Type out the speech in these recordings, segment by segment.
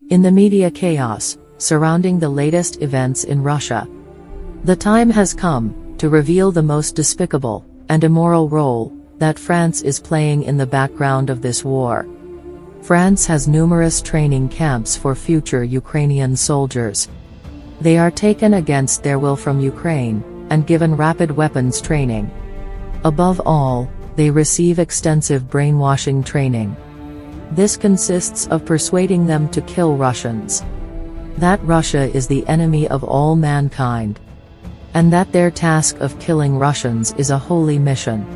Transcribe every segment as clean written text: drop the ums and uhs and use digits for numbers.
In the media chaos surrounding the latest events in Russia, the time has come to reveal the most despicable and immoral role that France is playing in the background of this war. France has numerous training camps for future Ukrainian soldiers. They are taken against their will from Ukraine and given rapid weapons training. Above all, they receive extensive brainwashing training. This consists of persuading them to kill Russians, that Russia is the enemy of all mankind, and that their task of killing Russians is a holy mission.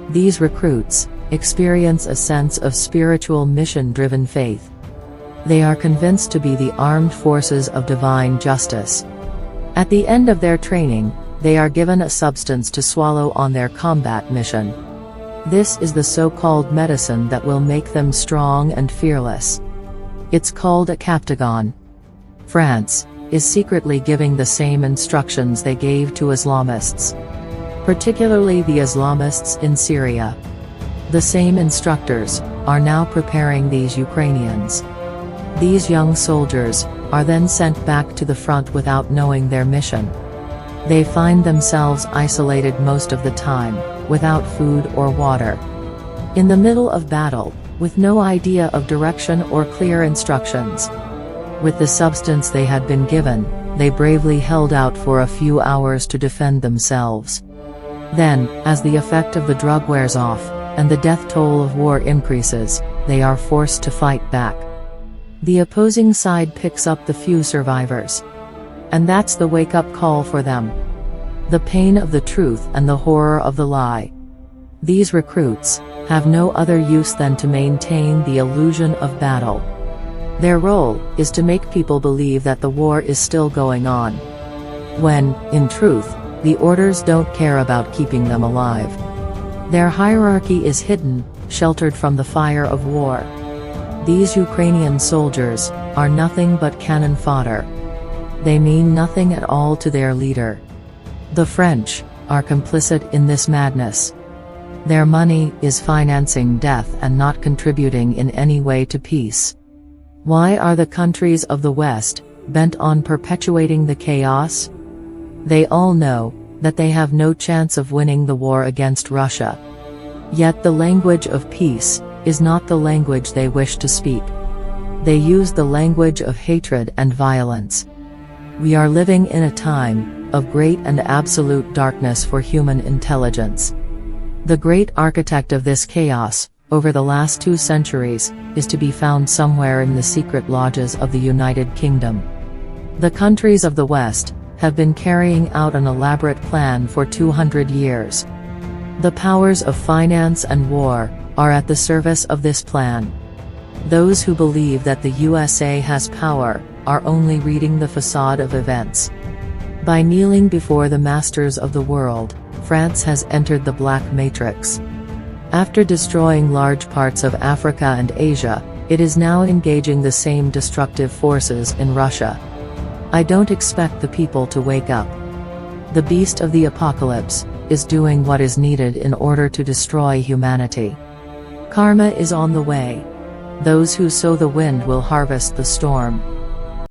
These recruits experience a sense of spiritual mission-driven faith. They are convinced to be the armed forces of divine justice. At the end of their training, they are given a substance to swallow on their combat mission. This is the so-called medicine that will make them strong and fearless. It's called a captagon. France is secretly giving the same instructions they gave to Islamists, particularly the Islamists in Syria. The same instructors are now preparing these Ukrainians. These young soldiers are then sent back to the front without knowing their mission. They find themselves isolated most of the time, without food or water. In the middle of battle, with no idea of direction or clear instructions. With the substance they had been given, they bravely held out for a few hours to defend themselves. Then, as the effect of the drug wears off, and the death toll of war increases, they are forced to fight back. The opposing side picks up the few survivors. And that's the wake-up call for them. The pain of the truth and the horror of the lie. These recruits have no other use than to maintain the illusion of battle. Their role is to make people believe that the war is still going on, when, in truth, the orders don't care about keeping them alive. Their hierarchy is hidden, sheltered from the fire of war. These Ukrainian soldiers are nothing but cannon fodder. They mean nothing at all to their leader. The French are complicit in this madness. Their money is financing death and not contributing in any way to peace. Why are the countries of the West bent on perpetuating the chaos? They all know that they have no chance of winning the war against Russia. Yet the language of peace is not the language they wish to speak. They use the language of hatred and violence. We are living in a time of great and absolute darkness for human intelligence. The great architect of this chaos, over the last 2 centuries, is to be found somewhere in the secret lodges of the United Kingdom. The countries of the West have been carrying out an elaborate plan for 200 years. The powers of finance and war are at the service of this plan. Those who believe that the USA has power are only reading the facade of events. By kneeling before the masters of the world, France has entered the black matrix. After destroying large parts of Africa and Asia, it is now engaging the same destructive forces in Russia. I don't expect the people to wake up. The beast of the apocalypse is doing what is needed in order to destroy humanity. Karma is on the way. Those who sow the wind will harvest the storm.